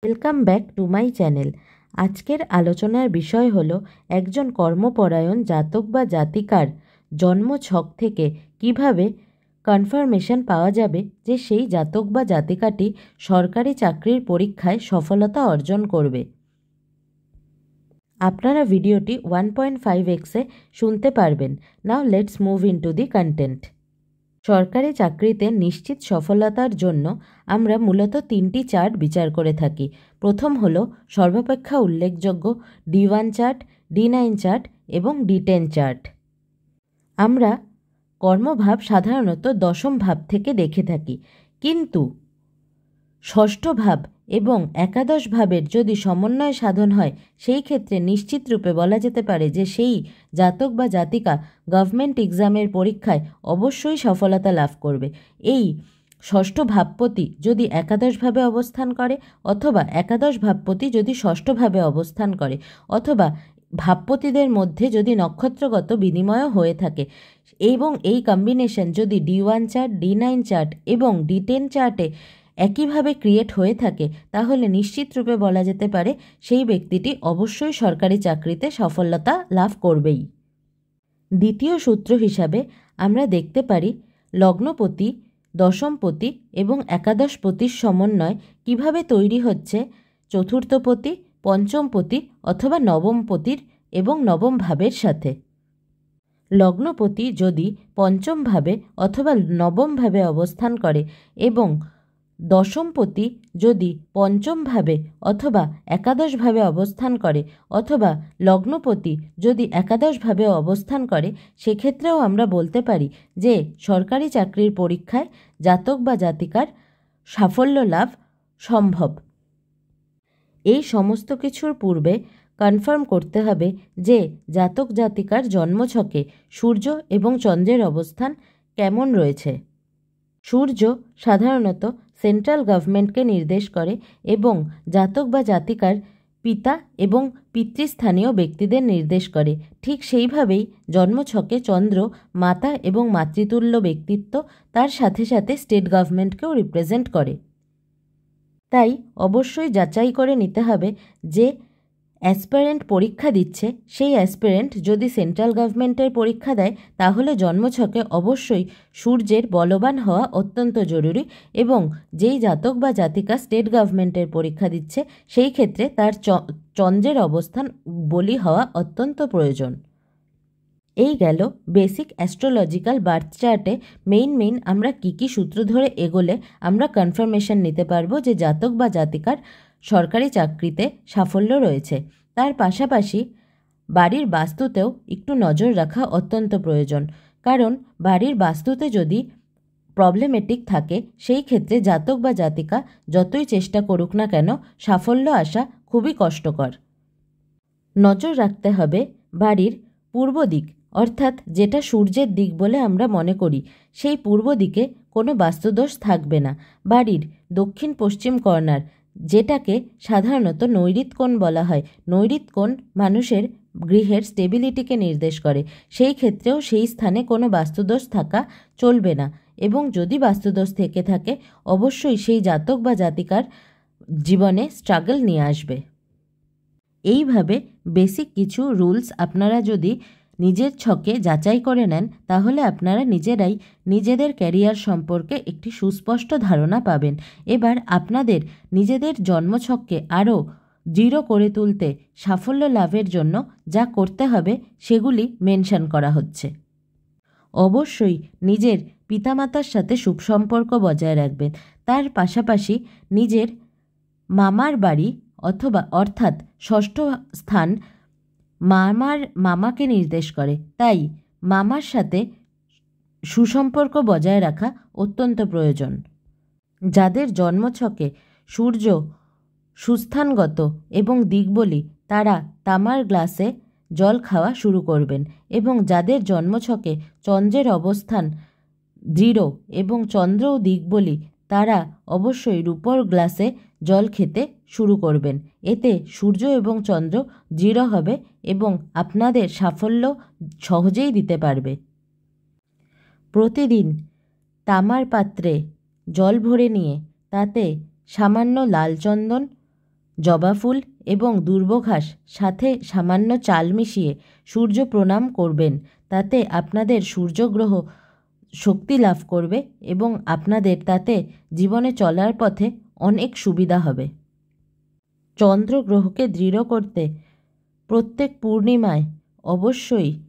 Welcome back to my channel. আজকের আলোচনার বিষয় হলো একজন কর্মপরায়ণ জাতক বা জাতিকার জন্মছক থেকে কিভাবে কনফার্মেশন পাওয়া যাবে যে সেই জাতক বা জাতিকাটি সরকারি চাকরির পরীক্ষায় সফলতা অর্জন করবে। আপনারা ভিডিওটি 1.5x শুনতে পারবেন। Now let's move into the content. সরকারি চাকরিতে নিশ্চিত সফলতার জন্য আমরা মূলত তিনটি চার্ট বিচার করে থাকি। প্রথম হলো সর্বাপেক্ষা উল্লেখযোগ্য D1 চার্ট, D9 চার্ট এবং D10 চার্ট। আমরা কর্মভাব সাধারণত দশম ভাব থেকে দেখে থাকি, কিন্তু ষষ্ঠ ভাব এবং একাদশ ভাবের যদি সমন্বয় সাধন হয় সেই ক্ষেত্রে নিশ্চিত রূপে বলা যেতে পারে যে সেই জাতক বা জাতিকা গভর্নমেন্ট এক্সামের পরীক্ষায় অবশ্যই সফলতা লাভ করবে। এই ষষ্ঠ ভাবপতি যদি একাদশভাবে অবস্থান করে, অথবা একাদশ ভাবপতি যদি ষষ্ঠভাবে অবস্থান করে, অথবা ভাবপতিদের মধ্যে যদি নক্ষত্রগত বিনিময় হয়ে থাকে এবং এই কম্বিনেশন যদি D1 চার্ট, D9 চার্ট এবং D10 চার্টে একইভাবে ক্রিয়েট হয়ে থাকে, তাহলে নিশ্চিত রূপে বলা যেতে পারে সেই ব্যক্তিটি অবশ্যই সরকারি চাকরিতে সফলতা লাভ করবেই। দ্বিতীয় সূত্র হিসাবে আমরা দেখতে পারি লগ্নপতি, দশমপতি এবং একাদশপতির সমন্বয় কিভাবে তৈরি হচ্ছে চতুর্থপতি, পঞ্চমপতি অথবা নবমপতির এবং নবম ভাবের সাথে। লগ্নপতি যদি পঞ্চম ভাবে অথবা নবম ভাবে অবস্থান করে এবং দশমপতি যদি পঞ্চম ভাবে অথবা একাদশভাবে অবস্থান করে, অথবা লগ্নপতি যদি একাদশভাবে অবস্থান করে, সেক্ষেত্রেও আমরা বলতে পারি যে সরকারি চাকরির পরীক্ষায় জাতক বা জাতিকার সাফল্য লাভ সম্ভব। এই সমস্ত কিছুর পূর্বে কনফার্ম করতে হবে যে জাতক জাতিকার জন্মছকে সূর্য এবং চন্দ্রের অবস্থান কেমন রয়েছে। সূর্য সাধারণত সেন্ট্রাল গভর্নমেন্টকে নির্দেশ করে এবং জাতক বা জাতিকার পিতা এবং পিতৃস্থানীয় ব্যক্তিদের নির্দেশ করে। ঠিক সেইভাবেই জন্মছকে চন্দ্র মাতা এবং মাতৃতুল্য ব্যক্তিত্ব, তার সাথে সাথে স্টেট গভর্নমেন্টকেও রিপ্রেজেন্ট করে। তাই অবশ্যই যাচাই করে নিতে হবে যে অ্যাসপারেন্ট পরীক্ষা দিচ্ছে সেই অ্যাসপারেন্ট যদি সেন্ট্রাল গভর্নমেন্টের পরীক্ষা দেয়, তাহলে জন্মছকে অবশ্যই সূর্যের বলবান হওয়া অত্যন্ত জরুরি, এবং যেই জাতক বা জাতিকা স্টেট গভর্নমেন্টের পরীক্ষা দিচ্ছে সেই ক্ষেত্রে তার চন্দ্রের অবস্থান বলি হওয়া অত্যন্ত প্রয়োজন। এই গেল বেসিক অ্যাস্ট্রোলজিক্যাল বার্থ চার্টে মেইন আমরা কী সূত্র ধরে এগোলে আমরা কনফার্মেশন নিতে পারবো যে জাতক বা জাতিকার সরকারি চাকরিতে সাফল্য রয়েছে। তার পাশাপাশি বাড়ির বাস্তুতেও একটু নজর রাখা অত্যন্ত প্রয়োজন, কারণ বাড়ির বাস্তুতে যদি প্রবলেমেটিক থাকে সেই ক্ষেত্রে জাতক বা জাতিকা যতই চেষ্টা করুক না কেন সাফল্য আসা খুবই কষ্টকর। নজর রাখতে হবে বাড়ির পূর্ব দিক, অর্থাৎ যেটা সূর্যের দিক বলে আমরা মনে করি, সেই পূর্ব দিকে কোনো বাস্তুদোষ থাকবে না। বাড়ির দক্ষিণ পশ্চিম কর্নার, যেটাকে সাধারণত নৈঋত কোণ বলা হয়, নৈঋত কোণ মানুষের গৃহের স্টেবিলিটিকে নির্দেশ করে, সেই ক্ষেত্রেও সেই স্থানে কোনো বাস্তুদোষ থাকা চলবে না, এবং যদি বাস্তুদোষ থেকে থাকে অবশ্যই সেই জাতক বা জাতিকার জীবনে স্ট্রাগল নিয়ে আসবে। এইভাবে বেসিক কিছু রুলস আপনারা যদি নিজের ছকে যাচাই করে নেন, তাহলে আপনারা নিজেরাই নিজেদের ক্যারিয়ার সম্পর্কে একটি সুস্পষ্ট ধারণা পাবেন। এবার আপনাদের নিজেদের জন্মছককে আরও দৃঢ় করে তুলতে সাফল্য লাভের জন্য যা করতে হবে সেগুলি মেনশন করা হচ্ছে। অবশ্যই নিজের পিতামাতার সাথে সুসম্পর্ক বজায় রাখবেন। তার পাশাপাশি নিজের মামার বাড়ি অর্থাৎ ষষ্ঠ স্থান মামাকে নির্দেশ করে, তাই মামার সাথে সুসম্পর্ক বজায় রাখা অত্যন্ত প্রয়োজন। যাদের জন্মছকে সূর্য সুস্থানগত এবং দিকবলি, তারা তামার গ্লাসে জল খাওয়া শুরু করবেন, এবং যাদের জন্মছকে চন্দ্রের অবস্থান দৃঢ় এবং চন্দ্রও দিকবলি, তারা অবশ্যই রূপোর গ্লাসে জল খেতে শুরু করবেন। এতে সূর্য এবং চন্দ্র দৃঢ় হবে এবং আপনাদের সাফল্য সহজেই দিতে পারবে। প্রতিদিন তামার পাত্রে জল ভরে নিয়ে তাতে সামান্য লাল চন্দন, জবা ফুল এবং দুর্বঘাস সাথে সামান্য চাল মিশিয়ে সূর্য প্রণাম করবেন। তাতে আপনাদের সূর্যগ্রহ শক্তি লাভ করবে এবং আপনাদের তাতে জীবনে চলার পথে অনেক সুবিধা হবে। চন্দ্রগ্রহকে দৃঢ় করতে প্রত্যেক পূর্ণিমায় অবশ্যই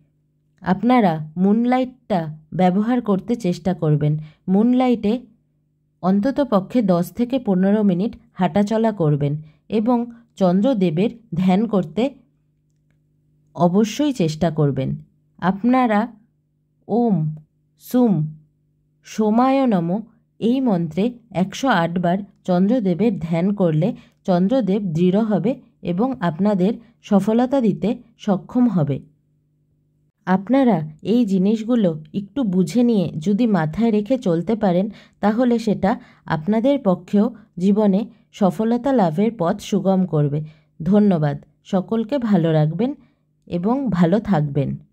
আপনারা মুনলাইটটা ব্যবহার করতে চেষ্টা করবেন। মুনলাইটে অন্ততপক্ষে 10 থেকে 15 মিনিট হাঁটাচলা করবেন এবং চন্দ্রদেবের ধ্যান করতে অবশ্যই চেষ্টা করবেন। আপনারা ওম সুম সোমায় নমঃ এই মন্ত্রে 108 বার চন্দ্রদেবের ধ্যান করলে চন্দ্রদেব দৃঢ় হবে এবং আপনাদের সফলতা দিতে সক্ষম হবে। আপনারা এই জিনিসগুলো একটু বুঝে নিয়ে যদি মাথায় রেখে চলতে পারেন তাহলে সেটা আপনাদের পক্ষেও জীবনে সফলতা লাভের পথ সুগম করবে। ধন্যবাদ। সকলকে ভালো রাখবেন এবং ভালো থাকবেন।